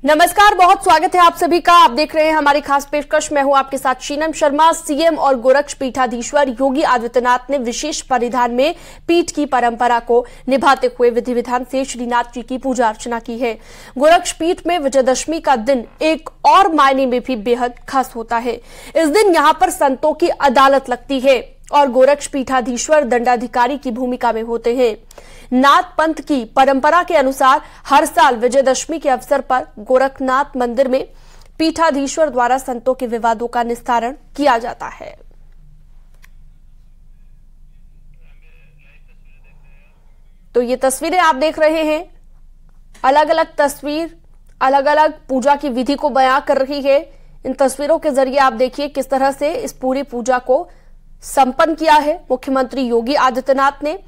नमस्कार, बहुत स्वागत है आप सभी का। आप देख रहे हैं हमारी खास पेशकश। मैं हूं आपके साथ शीनम शर्मा। सीएम और गोरक्ष पीठाधीश्वर योगी आदित्यनाथ ने विशेष परिधान में पीठ की परंपरा को निभाते हुए विधि विधान से श्रीनाथ जी की पूजा अर्चना की है। गोरक्ष पीठ में विजयदशमी का दिन एक और मायने में भी बेहद खास होता है। इस दिन यहाँ पर संतों की अदालत लगती है और गोरक्ष पीठाधीश्वर दंडाधिकारी की भूमिका में होते हैं। नाथ पंथ की परंपरा के अनुसार हर साल विजयदशमी के अवसर पर गोरखनाथ मंदिर में पीठाधीश्वर द्वारा संतों के विवादों का निस्तारण किया जाता है। तो ये तस्वीरें आप देख रहे हैं, अलग अलग तस्वीर अलग अलग पूजा की विधि को बयां कर रही है। इन तस्वीरों के जरिए आप देखिए किस तरह से इस पूरी पूजा को संपन्न किया है मुख्यमंत्री योगी आदित्यनाथ ने।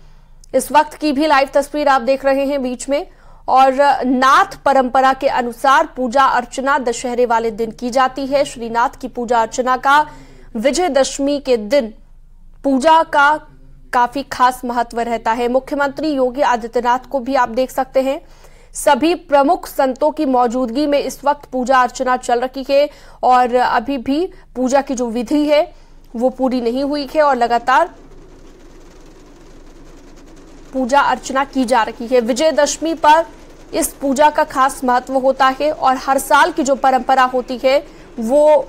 इस वक्त की भी लाइव तस्वीर आप देख रहे हैं बीच में। और नाथ परंपरा के अनुसार पूजा अर्चना दशहरे वाले दिन की जाती है। श्रीनाथ की पूजा अर्चना का विजयदशमी के दिन पूजा का काफी खास महत्व रहता है। मुख्यमंत्री योगी आदित्यनाथ को भी आप देख सकते हैं। सभी प्रमुख संतों की मौजूदगी में इस वक्त पूजा अर्चना चल रही है और अभी भी पूजा की जो विधि है वो पूरी नहीं हुई है और लगातार पूजा अर्चना की जा रही है। विजयदशमी पर इस पूजा का खास महत्व होता है और हर साल की जो परंपरा होती है वो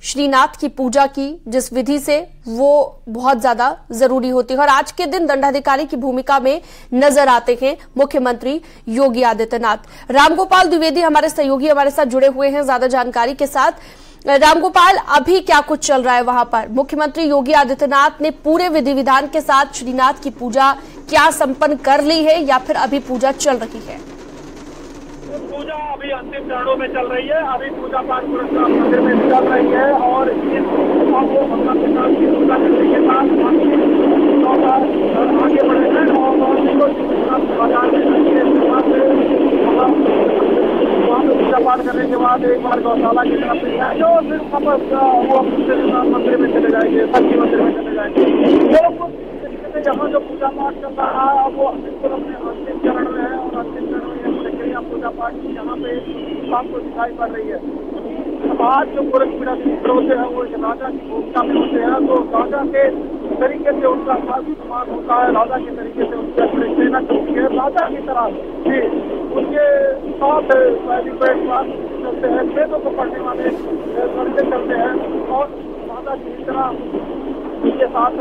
श्रीनाथ की पूजा की जिस विधि से वो बहुत ज्यादा जरूरी होती है। और आज के दिन दंडाधिकारी की भूमिका में नजर आते हैं मुख्यमंत्री योगी आदित्यनाथ। रामगोपाल द्विवेदी हमारे सहयोगी हमारे साथ जुड़े हुए हैं ज्यादा जानकारी के साथ। रामगोपाल, अभी क्या कुछ चल रहा है वहां पर? मुख्यमंत्री योगी आदित्यनाथ ने पूरे विधि विधान के साथ श्रीनाथ की पूजा क्या संपन्न कर ली है या फिर अभी पूजा चल रही है? पूजा अभी अंतिम चरणों में चल रही है। अभी पूजा पाठ गोरखनाथ मंदिर में चल रही है और इस भगवान के साथ की पूजा करने के साथ आगे बढ़े हैं और पूजा पाठ करने के बाद एक बार गौशाला की तरफ जो फिर वापस वो मंदिर में चले जाएंगे, सब्जी मंदिर में चले जाएंगे। यहाँ जो पूजा पाठ चल रहा है वो बिल्कुल अपने अंतिम चरण में है और अंतिम चरण में प्रक्रिया पूजा पाठ की यहाँ पे आपको दिखाई पड़ रही है। आज जो गोरक्ष पीठाधीश्वर होते हैं वो राजा की भूमिका में होते हैं, तो राजा के तरीके से उनका खास सम्मान होता है, राजा के तरीके से उनकी सेना चलती है, राजा की तरह जी उनके साथ चलते हैं, वेदों को पढ़ने वाले लड़के चलते हैं और राजा की तरह उनके साथ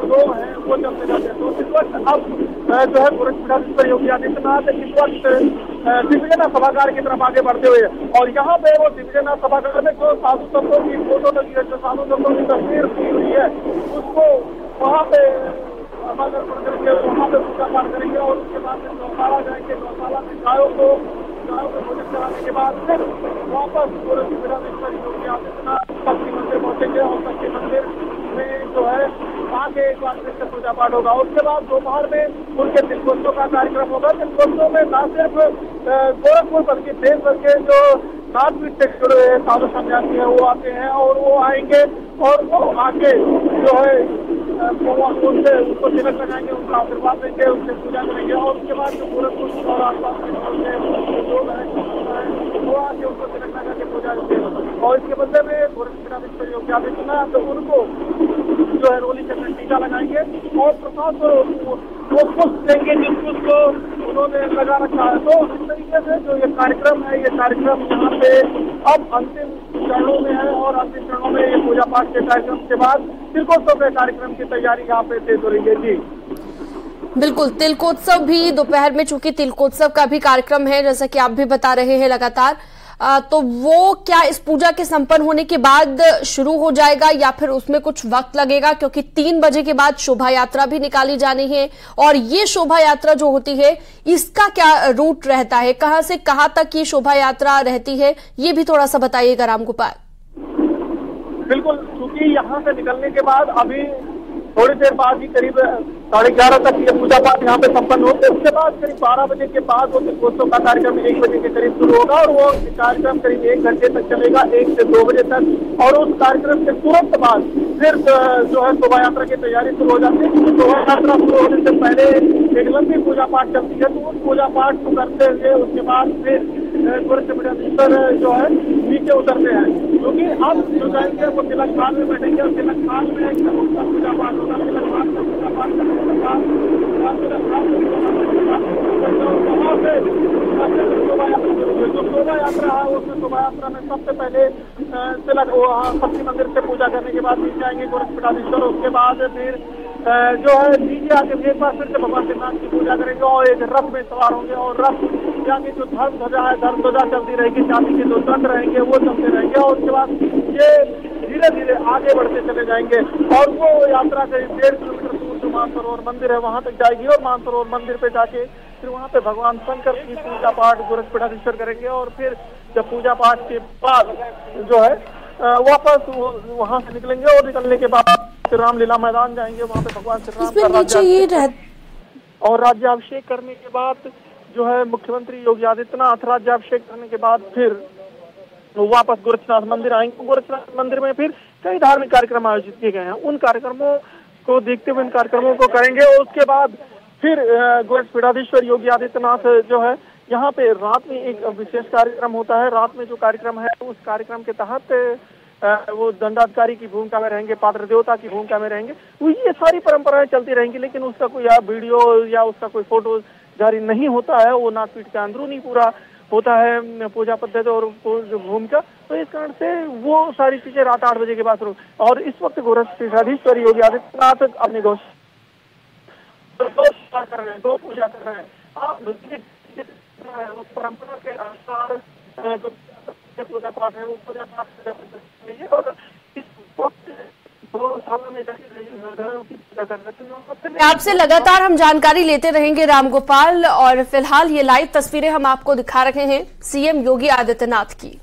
लोग हैं वो चलते जाते हैं। तो इस वक्त अब जो है गोरक्ष पीठाधीश्वर योगी आदित्यनाथ इस वक्त दिव्यनाथ सभागार की तरफ आगे बढ़ते हुए और यहाँ पे वो दिव्यनाथ सभागार में जो साधु संतों की फोटो लगी है, जो साधु संतों की तस्वीर की हुई है, उसको वहाँ पे सभागार पढ़ करके वहाँ पे पूजा पाठ करेंगे और उसके बाद में गौशाला जाएंगे। गौशाला में गायों को भोजन कराने के बाद फिर वापस गोरक्ष पीठाधीश्वर योगी आदित्यनाथ शक्ति मंदिर पहुंचेंगे और शक्ति मंदिर में जो है आगे एक बार फिर से पूजा पाठ होगा। उसके बाद दोपहर में उनके तिलकोत्सव का कार्यक्रम होगा। तिलकोत्सव में न सिर्फ गोरखपुर बल्कि देश भर के जो नाथपीठ से जुड़े हुए साधु सन्यासी है वो आते हैं और वो आएंगे और वो आके जो है उनसे उसको तिलक लगाएंगे, उनका आशीर्वाद देंगे, उनसे पूजा करेंगे और उसके बाद जो गोरखपुर और आसपास के लोग हैं वो आके उनको तिलक लगा के पूजा करेंगे और इसके बदले में गोरक्ष पीठाधीश्वर योगी आदित्यनाथ तो उनको जो है रोली चक्र टीका लगाएंगे और प्रसाद वो पुष्प देंगे जिस पुष्प को उन्होंने लगा रखा है। तो इस तरीके से जो ये कार्यक्रम है, ये कार्यक्रम यहाँ पे अब अंतिम चरणों में है और अंतिम चरणों में ये पूजा पाठ के कार्यक्रम के बाद तिलकोत्सव के कार्यक्रम की तैयारी यहाँ पे तेज हो रही है। जी बिल्कुल, तिलकोत्सव भी दोपहर में, चूंकि तिलकोत्सव का भी कार्यक्रम है जैसा कि आप भी बता रहे हैं लगातार, तो वो क्या इस पूजा के संपन्न होने के बाद शुरू हो जाएगा या फिर उसमें कुछ वक्त लगेगा? क्योंकि 3 बजे के बाद शोभा यात्रा भी निकाली जानी है और ये शोभा यात्रा जो होती है इसका क्या रूट रहता है, कहां से कहां तक ये शोभा यात्रा रहती है, ये भी थोड़ा सा बताइएगा रामगोपाल। बिल्कुल, क्योंकि यहाँ से निकलने के बाद अभी थोड़ी देर बाद ही करीब 11:30 तक ये पूजा पाठ यहाँ पे संपन्न होते हैं। उसके बाद करीब 12 बजे के बाद वो तिलकोत्सव का कार्यक्रम 1 बजे के करीब शुरू होगा और वो कार्यक्रम करीब 1 घंटे तक चलेगा, 1 से 2 बजे तक। और उस कार्यक्रम के तुरंत बाद फिर जो है शोभा यात्रा की तैयारी शुरू हो जाती है। शोभा यात्रा शुरू होने से पहले एक लंबी पूजा पाठ चलती है। तो उस पूजा पाठ को करते हुए उसके बाद फिर गोरक्षपीठाधीश्वर जो है नीचे उतरते हैं, क्योंकि अब जो जाएंगे वो तिलक खान में बैठेंगे और तिलक खान में उनका पूजा पाठ होगा। तिलक खान का पूजा पाठ करने के बाद वहाँ पे जो शोभा यात्रा है उसमें शोभा यात्रा में सबसे पहले तिलक शक्ति मंदिर से पूजा करने के बाद नीचे आएंगे गोरक्षपीठाधीश्वर। उसके बाद फिर जो है नीचे आके एक बार फिर से भगवान श्रीनाथ की पूजा करेंगे और एक रथ में सवार होंगे और रथ आगे जो धर्म ध्वजा है, धर्म ध्वजा चलती रहेगी, चांदी के जो दंड रहेंगे वो चलते रहेंगे और उसके बाद ये धीरे धीरे आगे बढ़ते चले जाएंगे और वो यात्रा करीब 1.5 किलोमीटर दूर जो मानसरोवर मंदिर है वहां तक जाएगी और मानसरोवर मंदिर पे जाके फिर वहाँ पे भगवान शंकर की पूजा पाठ गोरक्षपीठाधीश्वर करेंगे और फिर जब पूजा पाठ के बाद जो है वापस वहां से निकलेंगे और निकलने के बाद फिर रामलीला मैदान जाएंगे। वहाँ पे भगवान श्री राम का राज्याभिषेक और राज्याभिषेक करने के बाद जो है मुख्यमंत्री योगी आदित्यनाथ राज्याभिषेक करने के बाद फिर वापस गोरक्षनाथ मंदिर आएंगे। गोरक्षनाथ मंदिर में फिर कई धार्मिक कार्यक्रम आयोजित किए गए हैं, उन कार्यक्रमों को देखते हुए इन कार्यक्रमों को करेंगे और उसके बाद फिर गोरक्षपीठाधीश्वर योगी आदित्यनाथ जो है यहाँ पे रात में एक विशेष कार्यक्रम होता है। रात में जो कार्यक्रम है उस कार्यक्रम के तहत वो दंडाधिकारी की भूमिका में रहेंगे, पात्र देवता की भूमिका में रहेंगे। ये सारी परंपराएं चलती रहेंगी, लेकिन उसका कोई वीडियो या उसका कोई फोटो जारी नहीं होता है। वो नाथपीठ के अंदरूनी पूरा होता है पूजा पद्धति और भूमिका। तो इस कारण से वो सारी चीजें रात 8 बजे के बाद शुरू। और इस वक्त गोरक्षपीठाधीश्वर योगी आदित्यनाथ अपने गौ कर रहे हैं, गौ पूजा कर रहे हैं। आप उस परंपरा के अनुसार जो पूजा पाठ है वो पूजा पाठ और इस वक्त आपसे लगातार हम जानकारी लेते रहेंगे रामगोपाल, और फिलहाल ये लाइव तस्वीरें हम आपको दिखा रहे हैं सीएम योगी आदित्यनाथ की।